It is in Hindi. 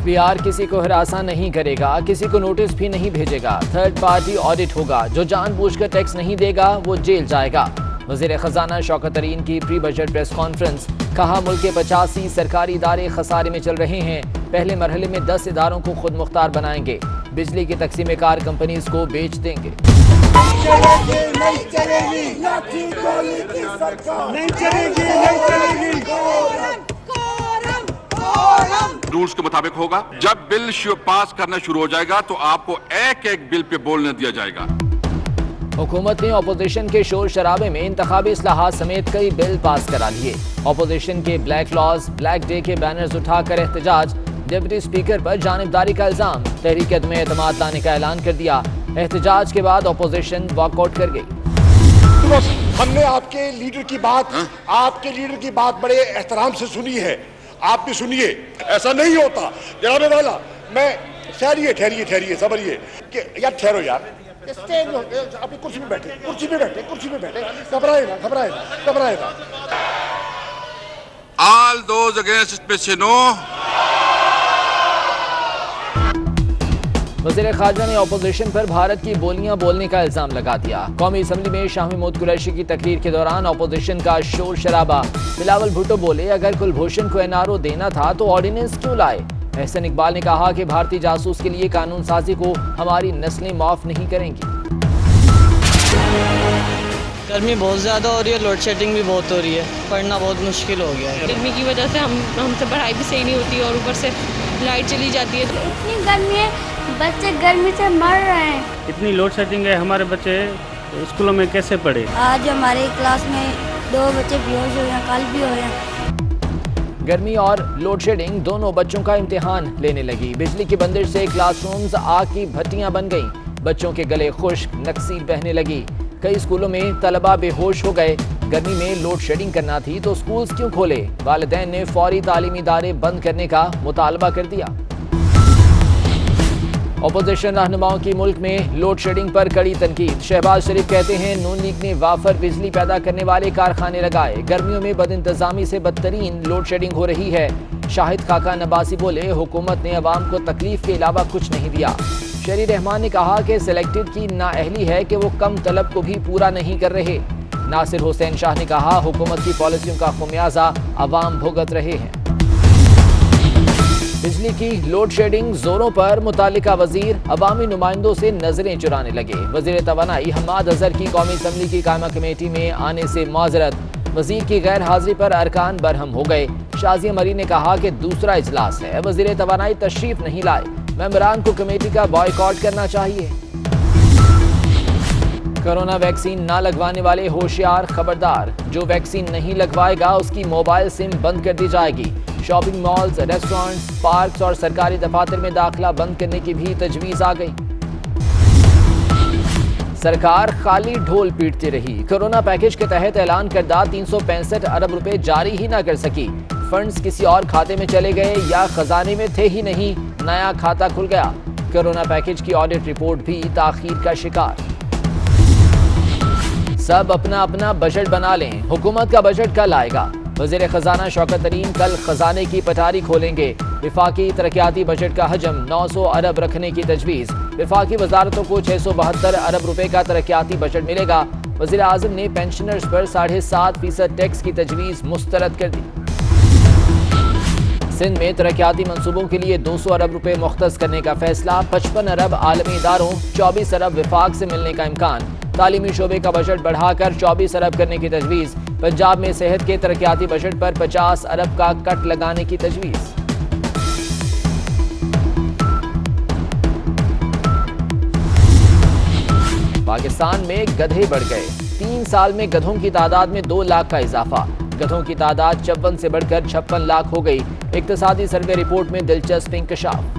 एफबीआर किसी को हिरासा नहीं करेगा, किसी को नोटिस भी नहीं भेजेगा। थर्ड पार्टी ऑडिट होगा। जो जानबूझकर टैक्स नहीं देगा वो जेल जाएगा। वज़ीर खजाना शौकत तरीन की प्री बजट प्रेस कॉन्फ्रेंस। कहा मुल्क के 85 सरकारी इदारे खसारे में चल रहे हैं। पहले मरहले में 10 इदारों को खुद मुख्तार बनाएंगे। बिजली की तकसीम कार कंपनीज को बेच देंगे। रूल्स के मुताबिक होगा। जब बिल पास करना शुरू हो जाएगा तो आपको एक एक बिल पे बोलने दिया जाएगा। हुकूमत ने अपोजिशन के शोर शराबे में इंतखाबी इस्लाहात समेत कई बिल पास करा लिए। अपोजिशन के ब्लैक लॉज, ब्लैक डे के बैनर्स उठाकर एहतजाज। डिप्टी स्पीकर पर जानिबदारी का इल्जाम। तहरीक अदम एतमाद लाने का ऐलान कर दिया। एहतजाज के बाद अपोजिशन वॉकआउट कर गई। हमने आपके लीडर की बात बड़े एहतराम से सुनी है। आप भी सुनिए, ऐसा नहीं होता जनाब वाला। मैं ठहरिए सबरिए कि यार ठहरो यार, अपनी कुर्सी में बैठे, घबराए ना। All those against it पे say no। वज़ीर ख़ारजा ने अपोजिशन पर भारत की बोलियां बोलने का इल्जाम लगा दिया। कौमी असम्बली में शाह महमूद कुरैशी की तकरीर के दौरान अपोजिशन का शोर शराबा। बिलावल भुट्टो बोले अगर कुलभूषण को एनआरओ देना था तो ऑर्डिनेंस क्यों लाए। एहसन इकबाल ने कहा कि भारतीय जासूस के लिए कानून साजी को हमारी नस्लें माफ नहीं करेंगी। गर्मी बहुत ज़्यादा हो रही है, लोड शेडिंग भी बहुत हो रही है, पढ़ना बहुत मुश्किल हो गया है। गर्मी की वजह से हमसे पढ़ाई भी सही नहीं होती और ऊपर से लाइट चली जाती है। इतनी गर्मी है, बच्चे गर्मी से मर रहे हैं। इतनी लोड शेडिंग है, हमारे बच्चे स्कूलों में कैसे पढ़े। आज हमारे क्लास में 2 बच्चे बेहोश हुए हैं, कल भी हुए हैं। गर्मी और लोड शेडिंग दोनों बच्चों का इम्तिहान लेने लगी। बिजली की बंदिश से क्लासरूम्स आग की भट्टियां बन गईं। बच्चों के गले खुश्क, नक्सी बहने लगी। कई स्कूलों में तलबा बेहोश हो गए। गर्मी में लोड शेडिंग करना थी तो स्कूल्स क्यों खोले। वालिदैन ने फौरी तालीमी इदारे बंद करने का मुतालबा कर दिया। अपोजिशन रहनुमाओं की मुल्क में लोड शेडिंग पर कड़ी तनकीद। शहबाज शरीफ कहते हैं नून लीग ने वाफर बिजली पैदा करने वाले कारखाने लगाए। गर्मियों में बदइंतजामी से बदतरीन लोड शेडिंग हो रही है। शाहिद खाका नबासी बोले हुकूमत ने अवाम को तकलीफ के अलावा कुछ नहीं दिया। शरी रहमान ने कहा कि सिलेक्टेड की नाअहली है कि वो कम तलब को भी पूरा नहीं कर रहे। नासिर हुसैन शाह ने कहा हुकूमत की पॉलिसियों का खुमियाजा अवाम भुगत रहे हैं। बिजली की लोड शेडिंग जोरों पर। मुतालिका वजीर अवामी नुमाइंदों से नजरें चुराने लगे। वजीर तवानाई हम्माद अजहर की कौमी असम्बली की कायमा कमेटी में आने से माजरत। वजीर की गैर हाजिरी पर अरकान बरहम हो गए। शाजिया मरी ने कहा कि दूसरा इजलास है, वजीर तवानाई तशरीफ नहीं लाए। मेंबरान को कमेटी का बॉयकॉट करना चाहिए। कोरोना वैक्सीन ना लगवाने वाले होशियार, खबरदार। जो वैक्सीन नहीं लगवाएगा उसकी मोबाइल सिम बंद कर दी जाएगी। शॉपिंग मॉल्स, रेस्टोरेंट्स, पार्क्स और सरकारी दफातर में दाखिला बंद करने की भी तजवीज आ गई। सरकार खाली ढोल पीटती रही। कोरोना पैकेज के तहत ऐलान करदा 365 अरब रुपए जारी ही ना कर सकी। फंड्स किसी और खाते में चले गए या खजाने में थे ही नहीं, नया खाता खुल गया। कोरोना पैकेज की ऑडिट रिपोर्ट भी ताखीर का शिकार। सब अपना अपना बजट बना लें। हुकूमत का बजट कल आएगा। वज़ीर खजाना शौकत तरीन कल खजाने की पटारी खोलेंगे। विफाकी तरक्याती बजट का हजम 900 अरब रखने की तजवीज़। विफाकी वजारतों को 672 अरब रुपए का तरक्याती बजट मिलेगा। वज़ीर आज़म ने पेंशनर्स पर 7.5% टैक्स की तजवीज़ मुस्तरद कर दी। सिंध में तरक्याती मंसूबों के लिए 200 अरब रुपए मुख्तस करने का फैसला। 55 अरब आलमी इदारों, 24 अरब विफाक से मिलने का इम्कान। तालीमी शोबे का बजट बढ़ाकर 24 अरब करने की तजवीज़। पंजाब में सेहत के तरक्याती बजट पर 50 अरब का कट लगाने की तजवीज़। पाकिस्तान में गधे बढ़ गए। 3 साल में गधों की तादाद में 2 लाख का इजाफा। गधों की तादाद 54 से बढ़कर 56 लाख हो गई। इक्तिसादी सर्वे रिपोर्ट में दिलचस्प इंकशाफ।